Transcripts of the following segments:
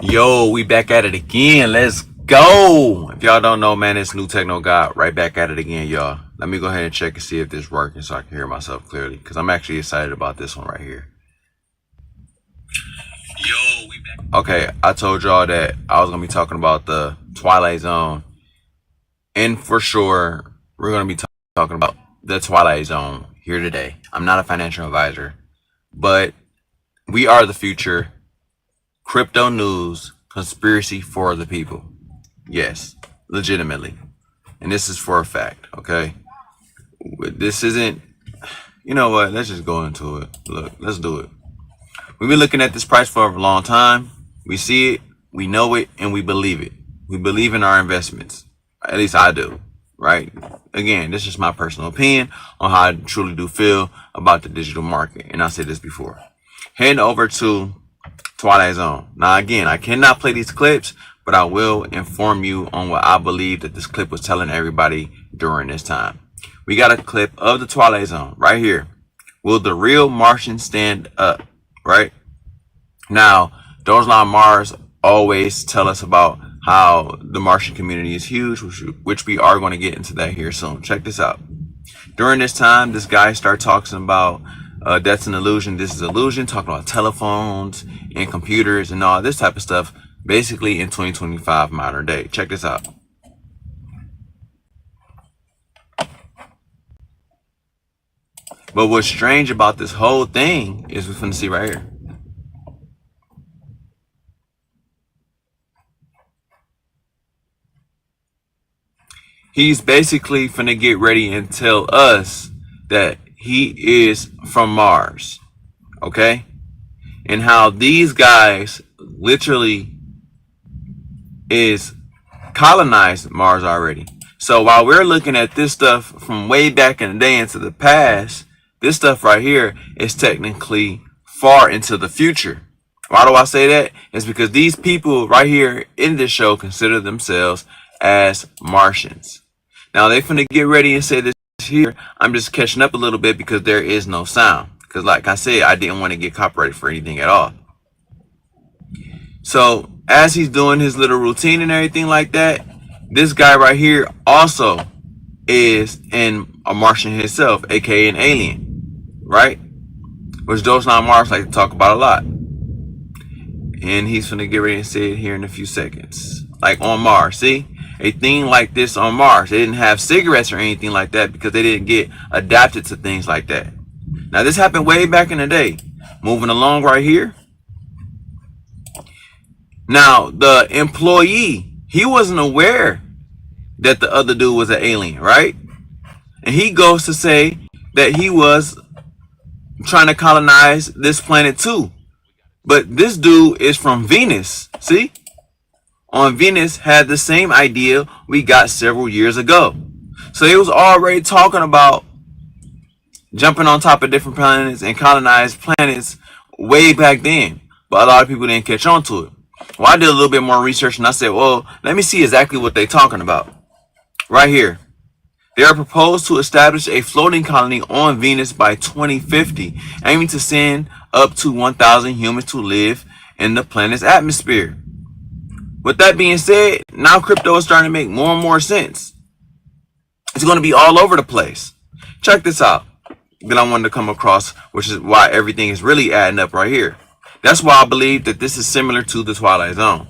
Yo, we back at it again. Let's go. If y'all don't know, man, it's New Techno God right back at it again, y'all. Let me go ahead and check and see if this is working so I can hear myself clearly, because I'm actually excited about this one right here. Yo, we back. Okay, I told y'all that I was going to be talking about the Twilight Zone. And for sure, we're going to be talking about the Twilight Zone here today. I'm not a financial advisor, but we are the future. Crypto news, conspiracy for the people. Yes, legitimately. And this is for a fact, okay? This isn't, you know what? Let's just go into it. Look, let's do it. We've been looking at this price for a long time. We see it, we know it, and we believe it. We believe in our investments. At least I do, right? Again, this is my personal opinion on how I truly do feel about the digital market. And I said this before. Heading over to Twilight Zone. Now, again, I cannot play these clips, but I will inform you on what I believe that this clip was telling everybody during this time. We got a clip of the Twilight Zone right here. Will the real Martian stand up? Right? Now, Dogelon Mars always tell us about how the Martian community is huge, which we are going to get into that here soon. Check this out. During this time, this guy started talking about that's an illusion, this is illusion, talking about telephones and computers and all this type of stuff, basically in 2025 modern day. Check this out. But what's strange about this whole thing is we're finna see right here. He's basically finna get ready and tell us that he is from Mars, okay? And how these guys literally is colonized Mars already. So while we're looking at this stuff from way back in the day into the past, this stuff right here is technically far into the future. Why do I say that? It's because these people right here in this show consider themselves as Martians. Now they finna get ready and say this here. I'm just catching up a little bit because there is no sound. Because like I said, I didn't want to get copyrighted for anything at all. So as he's doing his little routine and everything like that, this guy right here also is a Martian himself, aka an alien, right? Which Dogelon Mars like to talk about a lot. And he's gonna get ready and say it here in a few seconds. Like on Mars, see? A thing like this on Mars. They didn't have cigarettes or anything like that because they didn't get adapted to things like that. Now this happened way back in the day. Moving along right here. Now the employee, he wasn't aware that the other dude was an alien, right? And he goes to say that he was trying to colonize this planet too. But this dude is from Venus, see? On Venus had the same idea we got several years ago. So he was already talking about jumping on top of different planets and colonize planets way back then. But a lot of people didn't catch on to it. Well, I did a little bit more research and I said, well, let me see exactly what they're talking about. Right here. They are proposed to establish a floating colony on Venus by 2050, aiming to send up to 1,000 humans to live in the planet's atmosphere. With that being said, now crypto is starting to make more and more sense. It's going to be all over the place. Check this out that I wanted to come across, which is why everything is really adding up right here. That's why I believe that this is similar to the Twilight Zone.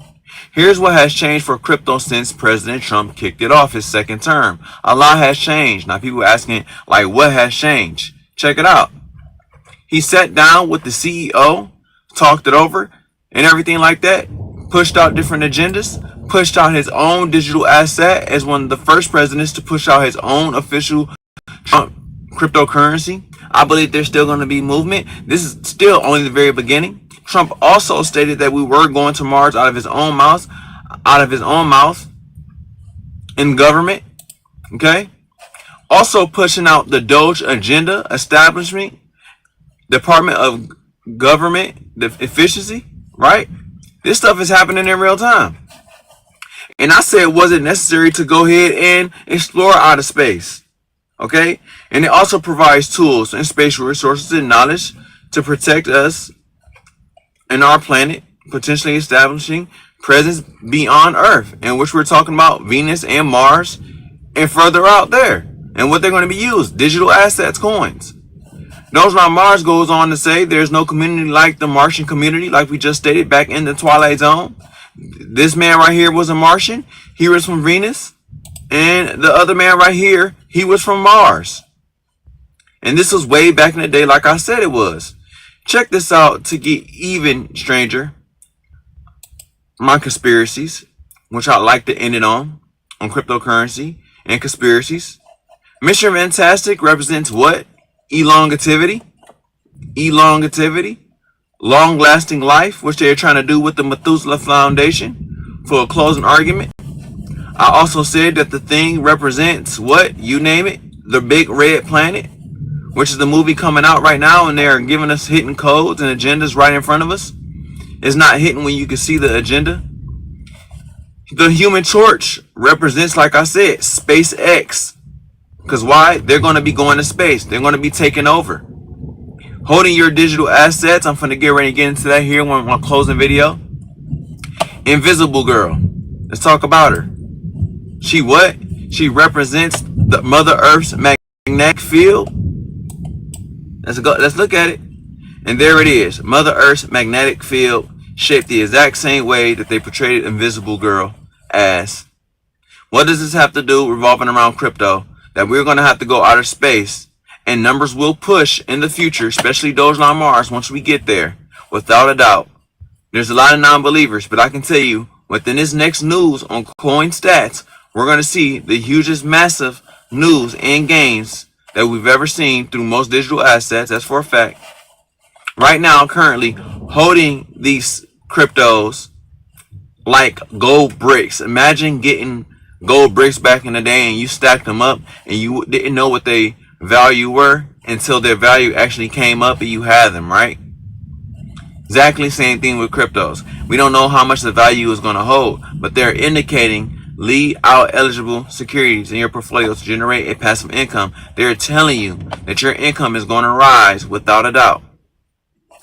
Here's what has changed for crypto since President Trump kicked it off his second term. A lot has changed. Now people asking, like, what has changed? Check it out. He sat down with the CEO, talked it over, and everything like that. Pushed out different agendas, pushed out his own digital asset as one of the first presidents to push out his own official Trump cryptocurrency. I believe there's still going to be movement. This is still only the very beginning. Trump also stated that we were going to Mars out of his own mouth, in government. Okay. Also pushing out the Doge agenda establishment, Department of Government efficiency, right? This stuff is happening in real time. And I said, was it necessary to go ahead and explore outer space? Okay. And it also provides tools and spatial resources and knowledge to protect us and our planet potentially establishing presence beyond Earth, in which we're talking about Venus and Mars and further out there. And what they're going to be used, digital assets, coins. Dogelon Mars goes on to say there's no community like the Martian community, like we just stated back in the Twilight Zone. This man right here was a Martian. He was from Venus. And the other man right here, he was from Mars. And this was way back in the day, like I said it was. Check this out to get even stranger. My conspiracies, which I like to end it on cryptocurrency and conspiracies. Mission Fantastic represents what? Elongativity, long-lasting life, which they're trying to do with the Methuselah Foundation for a closing argument. I also said that the thing represents what? You name it, the Big Red Planet, which is the movie coming out right now, and they're giving us hidden codes and agendas right in front of us. It's not hidden when you can see the agenda. The Human Torch represents, like I said, SpaceX. Because why? They're going to be going to space. They're going to be taking over. Holding your digital assets. I'm going to get ready to get into that here in my closing video. Invisible Girl. Let's talk about her. She what? She represents the Mother Earth's magnetic field. Let's look at it. And there it is. Mother Earth's magnetic field, shaped the exact same way that they portrayed Invisible Girl as. What does this have to do revolving around crypto? That we're going to have to go outer space, and numbers will push in the future, especially Dogelon Mars, once we get there, without a doubt. There's a lot of non-believers, but I can tell you, within this next news on Coin Stats, we're going to see the hugest, massive news and gains that we've ever seen through most digital assets. That's for a fact. Right now, currently, holding these cryptos like gold bricks. Imagine getting gold bricks back in the day and you stacked them up and you didn't know what they value were until their value actually came up and you had them, right? Exactly same thing with cryptos. We don't know how much the value is going to hold, but they're indicating leave out eligible securities in your portfolio to generate a passive income. They're telling you that your income is going to rise without a doubt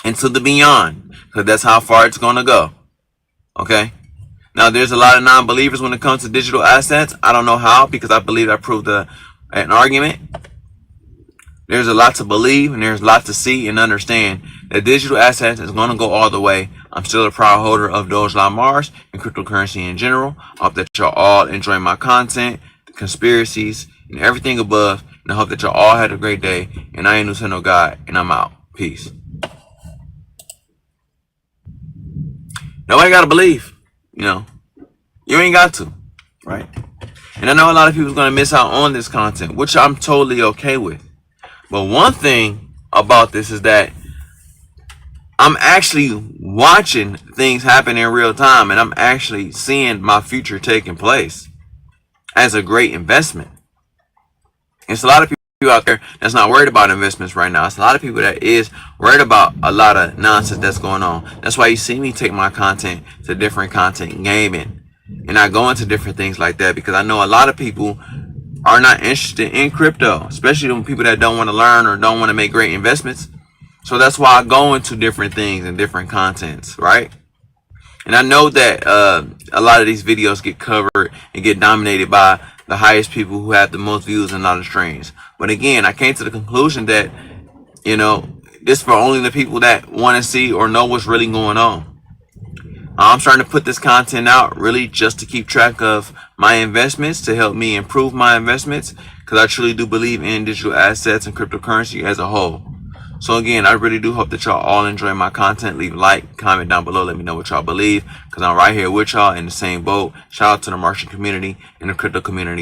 into the beyond, because that's how far it's going to go. Okay? Now, there's a lot of non-believers when it comes to digital assets. I don't know how, because I believe I proved an argument. There's a lot to believe, and there's a lot to see and understand that digital assets is going to go all the way. I'm still a proud holder of Dogelon Mars and cryptocurrency in general. I hope that y'all all enjoy my content, the conspiracies, and everything above. And I hope that y'all all had a great day. And I ain't no son of God, and I'm out. Peace. Nobody got to believe. You know, you ain't got to, right? And I know a lot of people are going to miss out on this content, which I'm totally okay with. But one thing about this is that I'm actually watching things happen in real time, and I'm actually seeing my future taking place as a great investment. It's a lot of people out there that's not worried about investments right now. It's a lot of people that is worried about a lot of nonsense that's going on. That's why you see me take my content to different content, gaming, and I go into different things like that, because I know a lot of people are not interested in crypto, especially the people that don't want to learn or don't want to make great investments. So that's why I go into different things and different contents, right? And I know that a lot of these videos get covered and get dominated by the highest people who have the most views and a lot of streams. But again, I came to the conclusion that, you know, this for only the people that want to see or know what's really going on. I'm starting to put this content out really just to keep track of my investments, to help me improve my investments, because I truly do believe in digital assets and cryptocurrency as a whole. So again, I really do hope that y'all all enjoy my content. Leave a like, comment down below. Let me know what y'all believe, because I'm right here with y'all in the same boat. Shout out to the Martian community and the crypto community